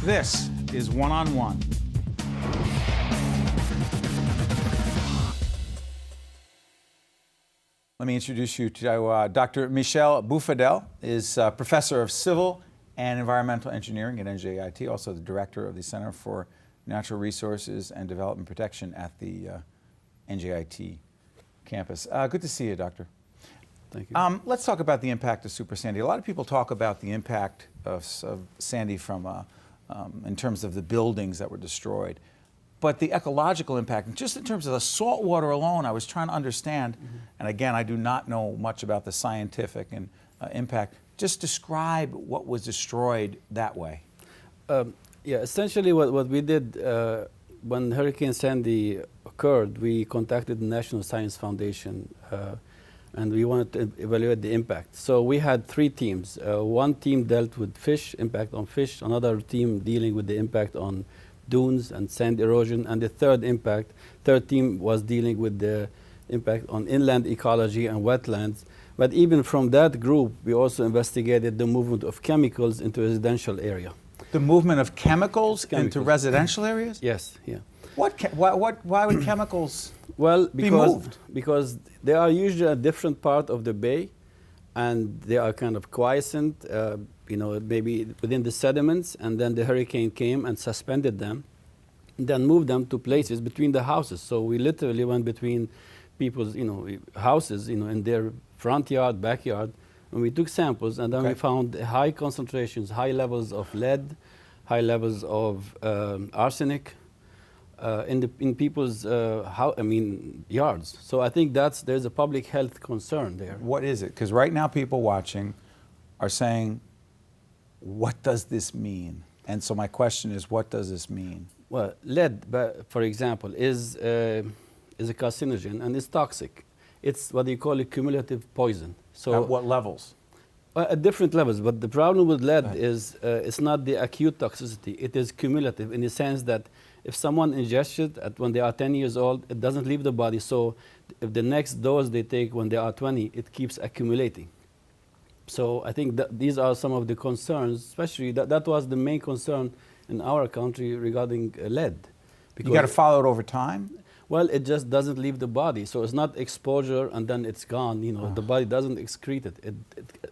This is One-on-One. Let me introduce you to Dr. Michel Boufadel, is Professor of Civil and Environmental Engineering at NJIT, also the Director of the Center for Natural Resources and Development Protection at the NJIT campus. Good to see you, Doctor. Thank you. Let's talk about the impact of Super Sandy. A lot of people talk about the impact of Sandy from, in terms of the buildings that were destroyed. But the ecological impact, just in terms of the salt water alone, I was trying to understand, and again, I do not know much about the scientific and impact. Just describe what was destroyed that way. Yeah, essentially what we did when Hurricane Sandy occurred, we contacted the National Science Foundation and we wanted to evaluate the impact. So we had three teams. One team dealt with fish, impact on fish, another team dealing with the impact on dunes and sand erosion, and the third team was dealing with the impact on inland ecology and wetlands. But even from that group, we also investigated the movement of chemicals into residential area. The movement of chemicals into residential areas? Yes, yeah. Why would chemicals be moved? Because they are usually a different part of the bay, and they are kind of quiescent, maybe within the sediments, and then the hurricane came and suspended them, and then moved them to places between the houses. So we literally went between people's, houses, in their front yard, backyard, and we took samples, and then we found high concentrations, high levels of lead, high levels of arsenic in people's yards. So I think there's a public health concern there. What is it? Because right now people watching are saying, what does this mean? And so my question is, what does this mean? Well, lead, for example, is a carcinogen and it's toxic. It's what you call a cumulative poison. So at what levels? At different levels, but the problem with lead is it's not the acute toxicity. It is cumulative in the sense that if someone ingests it when they are 10 years old, it doesn't leave the body. So if the next dose they take when they are 20, it keeps accumulating. So I think that these are some of the concerns, especially that was the main concern in our country regarding lead. You got to follow it over time? Well, it just doesn't leave the body. So it's not exposure and then it's gone. The body doesn't excrete it.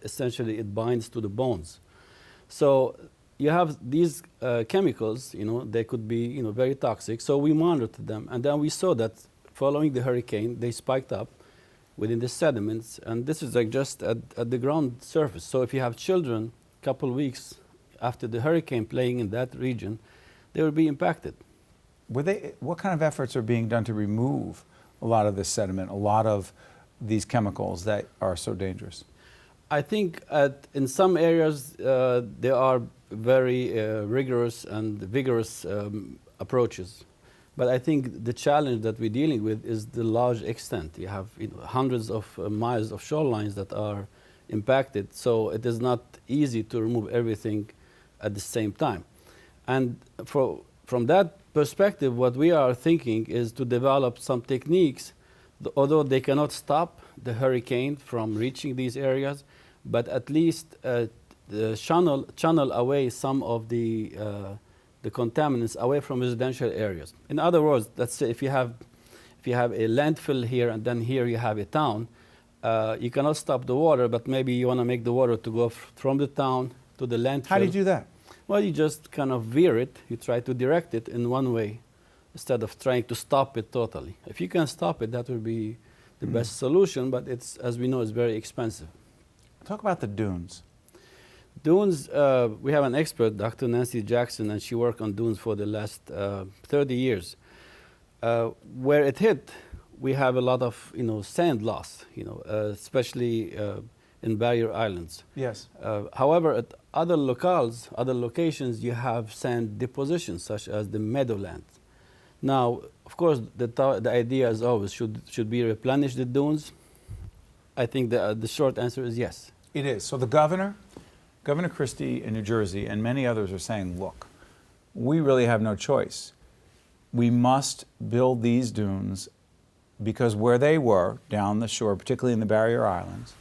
Essentially, it binds to the bones. So you have these chemicals, they could be, very toxic. So we monitored them. And then we saw that following the hurricane, they spiked up within the sediments. And this is like just at the ground surface. So if you have children a couple of weeks after the hurricane playing in that region, they will be impacted. What kind of efforts are being done to remove a lot of this sediment, a lot of these chemicals that are so dangerous? I think in some areas there are very rigorous and vigorous approaches. But I think the challenge that we're dealing with is the large extent. You have hundreds of miles of shorelines that are impacted, so it is not easy to remove everything at the same time. And from that perspective, what we are thinking is to develop some techniques, although they cannot stop the hurricane from reaching these areas, but at least channel away some of the contaminants away from residential areas. In other words, let's say if you have a landfill here and then here you have a town, you cannot stop the water, but maybe you want to make the water to go from the town to the landfill. How do you do that? Well, you just kind of veer it. You try to direct it in one way instead of trying to stop it totally. If you can stop it, that would be the best solution, but it's, as we know, it's very expensive. Talk about the dunes. Dunes, we have an expert, Dr. Nancy Jackson, and she worked on dunes for the last 30 years. Where it hit, we have a lot of sand loss, especially in barrier islands. Yes. However, at other locations, you have sand depositions, such as the meadowlands. Now, of course, the idea is always, should we replenish the dunes? I think the short answer is yes. It is. So the Governor Christie in New Jersey and many others are saying, look, we really have no choice. We must build these dunes because where they were, down the shore, particularly in the barrier islands,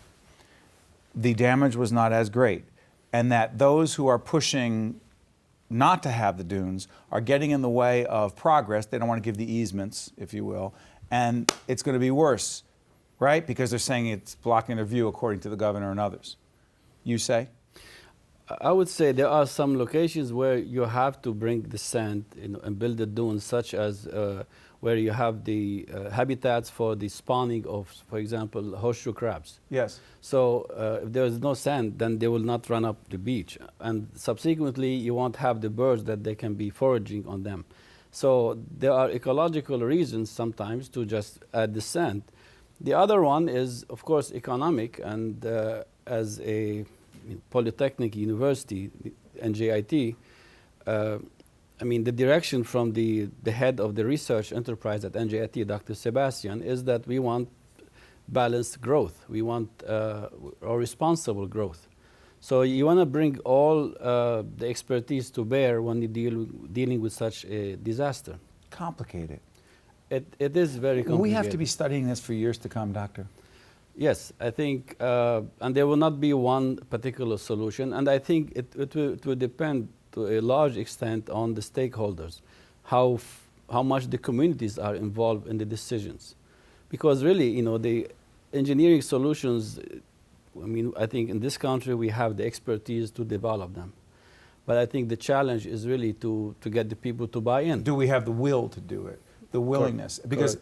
the damage was not as great. And that those who are pushing not to have the dunes are getting in the way of progress. They don't want to give the easements, if you will, and it's going to be worse, right? Because they're saying it's blocking their view, according to the governor and others. You say? I would say there are some locations where you have to bring the sand, and build the dunes, such as where you have the habitats for the spawning of, for example, horseshoe crabs. Yes. So if there is no sand, then they will not run up the beach. And subsequently, you won't have the birds that they can be foraging on them. So there are ecological reasons sometimes to just add the sand. The other one is, of course, economic. And as a Polytechnic University, NJIT, I mean, the direction from the head of the research enterprise at NJIT, Dr. Sebastian, is that we want balanced growth. We want or responsible growth. So you want to bring all the expertise to bear when you're dealing with such a disaster. Complicated. It is very complicated. We have to be studying this for years to come, Doctor. Yes, I think, and there will not be one particular solution. And I think it will depend to a large extent on the stakeholders, how much the communities are involved in the decisions. Because really, the engineering solutions, I mean, I think in this country we have the expertise to develop them. But I think the challenge is really to get the people to buy in. Do we have the will to do it? The willingness? Correct. Because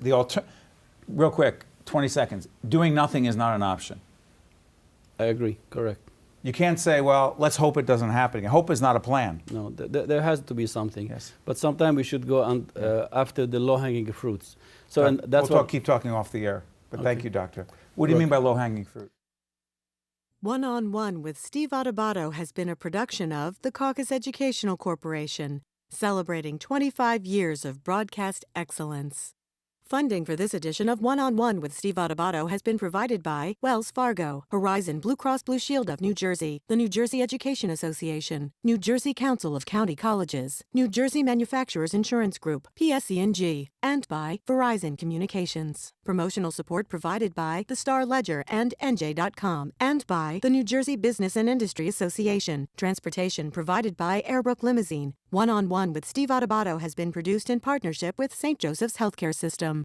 real quick, 20 seconds, doing nothing is not an option. I agree, correct. You can't say, well, let's hope it doesn't happen again. Hope is not a plan. No, there has to be something. Yes. But sometimes we should go after the low-hanging fruits. So and that's we'll keep talking off the air. But thank you, Doctor. What do you mean by low-hanging fruit? One-on-One with Steve Adubato has been a production of the Caucus Educational Corporation, celebrating 25 years of broadcast excellence. Funding for this edition of One-on-One with Steve Adubato has been provided by Wells Fargo, Horizon Blue Cross Blue Shield of New Jersey, the New Jersey Education Association, New Jersey Council of County Colleges, New Jersey Manufacturers Insurance Group, PSE&G, and by Verizon Communications. Promotional support provided by The Star Ledger and NJ.com, and by the New Jersey Business and Industry Association. Transportation provided by Airbrook Limousine. One-on-One with Steve Adubato has been produced in partnership with St. Joseph's Healthcare System.